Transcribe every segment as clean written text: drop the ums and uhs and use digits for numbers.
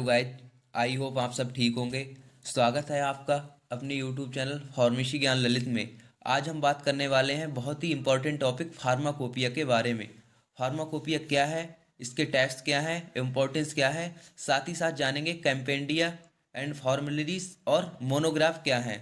Hello guys. I hope आप सब ठीक होंगे। स्वागत है आपका अपने यूट्यूब चैनल फार्मेसी ज्ञान ललित में। आज हम बात करने वाले हैं बहुत ही इम्पोर्टेंट टॉपिक फार्माकोपिया के बारे में। फार्माकोपिया क्या है, इसके टेस्ट क्या है, इम्पोर्टेंस क्या है, साथ ही साथ जानेंगे कैम्पेंडिया एंड फॉर्मुलरीज और मोनोग्राफ क्या है।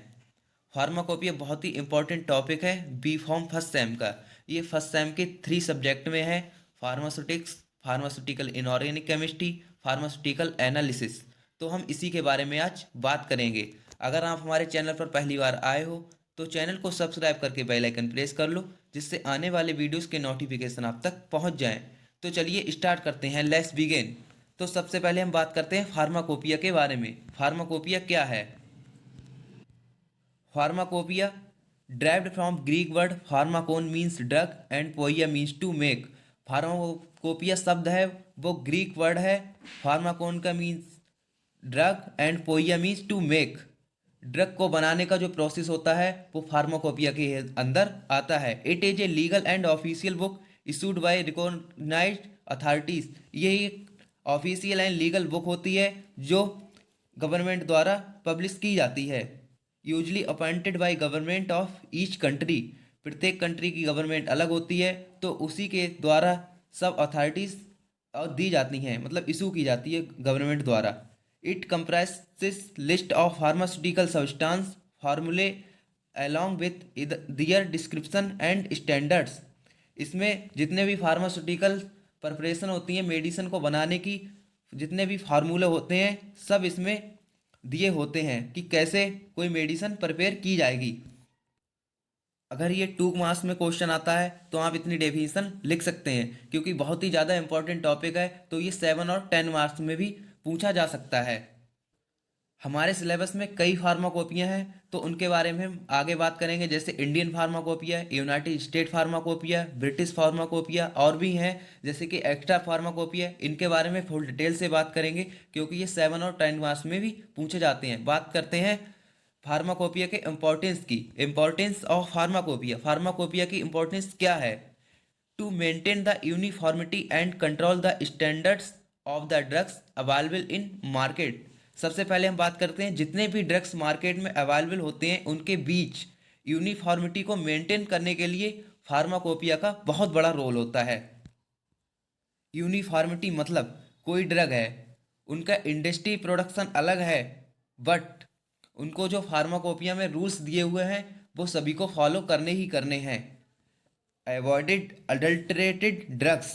फार्माकोपिया बहुत ही इंपॉर्टेंट टॉपिक है बी फॉर्म फर्स्ट सेम का। ये फर्स्ट सेम के 3 सब्जेक्ट में है। Pharmaceutics, pharmaceutical inorganic chemistry, pharmaceutical analysis. तो हम इसी के बारे में आज बात करेंगे। अगर आप हमारे चैनल पर पहली बार आए हो तो चैनल को सब्सक्राइब करके बेल आइकन प्रेस कर लो, जिससे आने वाले वीडियोस के नोटिफिकेशन आप तक पहुंच जाएं। तो चलिए स्टार्ट करते हैं, लेट्स बिगिन। तो सबसे पहले हम बात करते हैं फार्माकोपिया के बारे में। फार्माकोपिया क्या है? Pharmacopoeia, derived from Greek word pharmakon means drug and poia means to make। Pharmacopoeia शब्द है वो ग्रीक वर्ड है। फार्माकोन का मीन्स ड्रग एंड पोइया मीन्स टू मेक। ड्रग को बनाने का जो प्रोसेस होता है वो फार्माकोपिया के अंदर आता है। It is a legal and official book issued by recognised authorities. ये एक ऑफिशियल एंड लीगल बुक होती है जो गवर्नमेंट द्वारा पब्लिश की जाती है। Usually appointed by government of each country. प्रत्येक कंट्री की गवर्नमेंट अलग होती है तो उसी के द्वारा सब अथॉरिटीज दी जाती हैं, मतलब इशू की जाती है गवर्नमेंट द्वारा। It comprises list of pharmaceutical substance formulae along with their description and standards. इसमें जितने भी फार्मास्यूटिकल प्रिपरेशन होती हैं मेडिसिन को बनाने की, जितने भी फार्मूले होते हैं सब इसमें दिए होते हैं कि कैसे कोई मेडिसिन प्रिपेयर की जाएगी। अगर ये 2 मार्क्स में क्वेश्चन आता है तो आप इतनी डेफिनेशन लिख सकते हैं, क्योंकि बहुत ही ज़्यादा इंपॉर्टेंट टॉपिक है तो ये 7 और 10 मार्क्स में भी पूछा जा सकता है। हमारे सिलेबस में कई फार्माकोपियाँ हैं तो उनके बारे में हम आगे बात करेंगे, जैसे Indian pharmacopoeia, United state pharmacopoeia, British pharmacopoeia और भी हैं जैसे कि एक्स्ट्रा फार्माकोपिया। इनके बारे में फुल डिटेल से बात करेंगे क्योंकि ये 7 और 10 मार्क्स में भी पूछे जाते हैं। बात करते हैं फार्माकोपिया के इम्पोर्टेंस की। Importance of pharmacopoeia. फार्माकोपिया की इम्पोर्टेंस क्या है? To maintain the uniformity and control the standards of the drugs available in market. सबसे पहले हम बात करते हैं जितने भी ड्रग्स मार्केट में अवेलेबल होते हैं उनके बीच यूनिफॉर्मिटी को मेंटेन करने के लिए फार्माकोपिया का बहुत बड़ा रोल होता है। यूनिफॉर्मिटी मतलब कोई ड्रग है, उनका इंडस्ट्री प्रोडक्शन अलग है, बट उनको जो फार्माकोपिया में रूल्स दिए हुए हैं वो सभी को फॉलो करने ही करने हैं। अवॉइडेड अडल्टरेटेड ड्रग्स,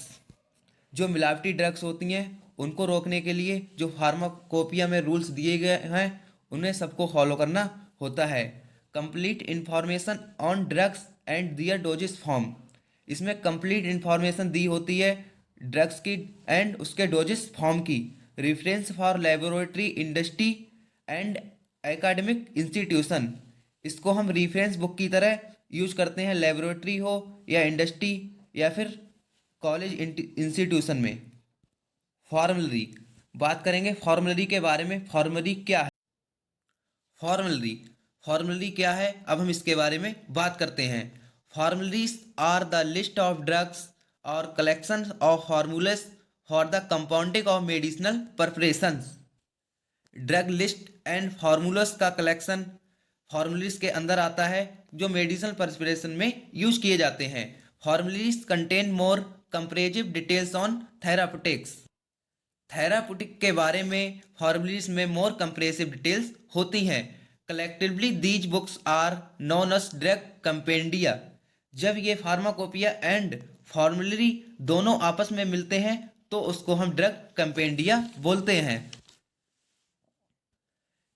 जो मिलावटी ड्रग्स होती हैं उनको रोकने के लिए जो फार्माकोपिया में रूल्स दिए गए हैं उन्हें सबको फॉलो करना होता है। Complete information on drugs and their doses form. इसमें कंप्लीट इंफॉर्मेशन दी होती है ड्रग्स की एंड उसके डोजेस फॉर्म की। Reference for laboratory industry and academic institution. इसको हम रेफरेंस बुक की तरह यूज करते हैं, लेबोरेटरी हो या इंडस्ट्री या फिर कॉलेज इंस्टीट्यूशन में। फॉर्मलरी, बात करेंगे फॉर्मलरी के बारे में। फॉर्मलरी क्या है? फॉर्मलरी फॉर्मलरी क्या है, अब हम इसके बारे में बात करते हैं। Formularies are the list of drugs और collection of formulas for the compounding of medicinal preparations. Drug list and formulas का कलेक्शन फॉर्मुलरीज के अंदर आता है जो मेडिसिनल प्रिपरेशन में यूज किए जाते हैं। Formularies contain more comprehensive details on therapeutics. Therapeutic के बारे में फॉर्मुलरीज में मोर कंप्रेहेंसिव डिटेल्स होती हैं। Collectively these books are known as drug compendia. जब ये फार्माकोपिया एंड फॉर्मुलरी दोनों आपस में मिलते हैं तो उसको हम ड्रग कंपेंडिया बोलते हैं।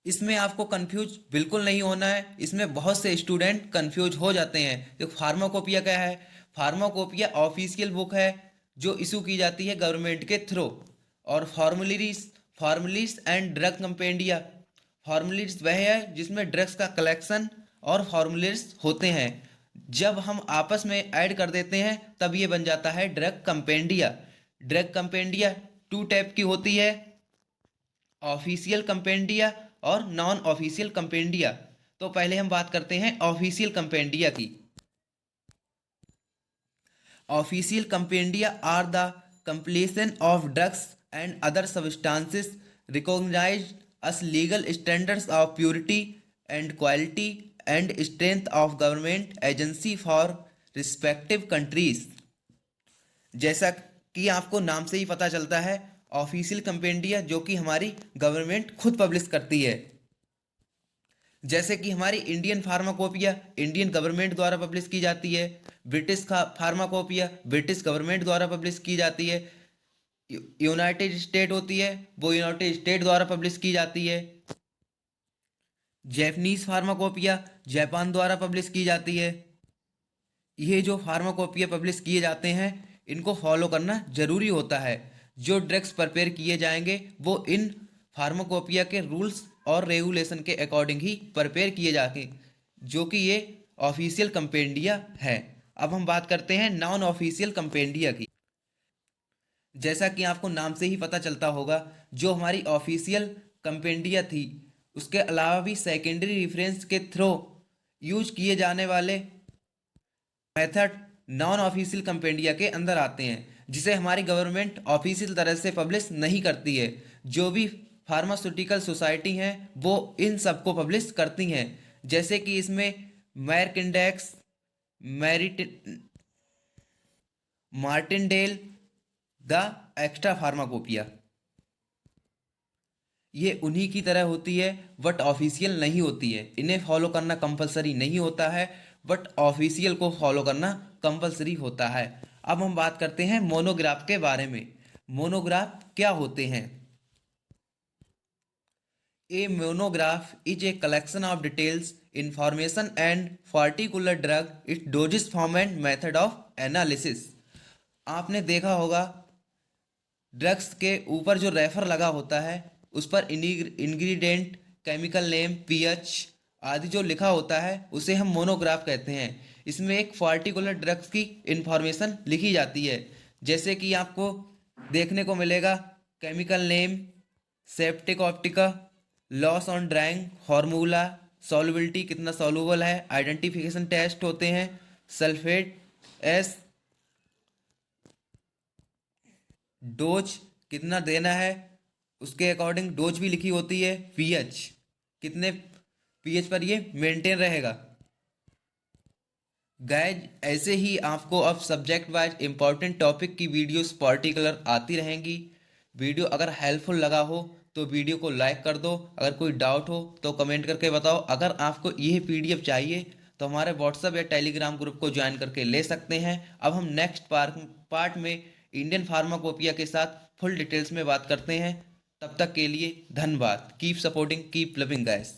इसमें आपको कंफ्यूज बिल्कुल नहीं होना है। इसमें बहुत से स्टूडेंट कंफ्यूज हो जाते हैं कि फार्माकोपिया क्या है। फार्माकोपिया ऑफिशियल बुक है जो इशू की जाती है गवर्नमेंट के थ्रू। और फार्मुलरीज एंड ड्रग कंपेंडिया, फार्मुलरीज वह है जिसमें ड्रग्स का कलेक्शन और फार्मुलरीज होते हैं। जब हम आपस में ऐड कर देते हैं तब ये बन जाता है drug compendia. Drug compendia 2 type की होती है, ऑफिशियल कंपेंडिया और नॉन ऑफिशियल कंपेंडिया। तो पहले हम बात करते हैं ऑफिशियल कंपेंडिया की। Official compendia are the compilation of drugs and other substances recognized as legal standards of purity and quality and strength of government agency for respective countries। जैसा कि आपको नाम से ही पता चलता है, ऑफिशियल कंपेंडिया जो कि हमारी गवर्नमेंट खुद पब्लिश करती है। जैसे कि हमारी इंडियन फार्माकोपिया इंडियन गवर्नमेंट द्वारा पब्लिश की जाती है, ब्रिटिश फार्माकोपिया ब्रिटिश गवर्नमेंट द्वारा पब्लिश की जाती है, यूनाइटेड स्टेट होती है वो यूनाइटेड स्टेट द्वारा पब्लिश की जाती है, जैपनीज फार्माकोपिया जापान द्वारा पब्लिश की जाती है। ये जो फार्माकोपिया पब्लिश किए जाते हैं इनको फॉलो करना जरूरी होता है। जो ड्रग्स प्रिपेयर किए जाएंगे वो इन फार्माकोपिया के रूल्स और रेगुलेशन के अकॉर्डिंग ही प्रिपेयर किए जाएंगे, जो कि ये ऑफिशियल कंपेंडिया है। अब हम बात करते हैं नॉन ऑफिशियल कंपेंडिया की। जैसा कि आपको नाम से ही पता चलता होगा, जो हमारी ऑफिशियल कंपेंडिया थी उसके अलावा भी सेकेंडरी रेफरेंस के थ्रू यूज किए जाने वाले मेथड नॉन ऑफिशियल कंपेंडिया के अंदर आते हैं, जिसे हमारी गवर्नमेंट ऑफिशियल तरह से पब्लिश नहीं करती है। जो भी फार्मास्यूटिकल सोसाइटी हैं वो इन सबको पब्लिश करती हैं। जैसे कि इसमें मैर्क इंडेक्स, मेरिट, मार्टिनडेल, द एक्स्ट्रा फार्माकोपिया, ये उन्हीं की तरह होती है बट ऑफिशियल नहीं होती है। इन्हें फॉलो करना कंपलसरी नहीं होता है बट ऑफिशियल को फॉलो करना कंपलसरी होता है। अब हम बात करते हैं मोनोग्राफ के बारे में। मोनोग्राफ क्या होते हैं? A monograph is a collection of details information and particular drug it doses form and method of analysis. आपने देखा होगा ड्रग्स के ऊपर जो रेफर लगा होता है उस पर इंग्रेडिएंट, केमिकल नेम, पीएच आदि जो लिखा होता है उसे हम मोनोग्राफ कहते हैं। इसमें एक पार्टिकुलर ड्रग्स की इंफॉर्मेशन लिखी जाती है। जैसे कि आपको देखने को मिलेगा केमिकल नेम, सेप्टिक ऑप्टिका, loss on drying, formula, solubility कितना सॉल्युबल है, आइडेंटिफिकेशन टेस्ट होते हैं, सल्फेट एस, डोज कितना देना है उसके अकॉर्डिंग डोज भी लिखी होती है, पीएच कितने पीएच पर ये मेंटेन रहेगा। गाइज ऐसे ही आपको अब सब्जेक्ट वाइज इंपॉर्टेंट टॉपिक की वीडियोस पर्टिकुलर आती रहेंगी। वीडियो अगर हेल्पफुल लगा हो तो वीडियो को लाइक कर दो, अगर कोई डाउट हो तो कमेंट करके बताओ। अगर आपको यह पीडीएफ चाहिए तो हमारे व्हाट्सएप या टेलीग्राम ग्रुप को ज्वाइन करके ले सकते हैं। अब हम नेक्स्ट पार्ट में इंडियन फार्माकोपिया के साथ फुल डिटेल्स में बात करते हैं। तब तक के लिए धन्यवाद। Keep supporting, keep loving guys.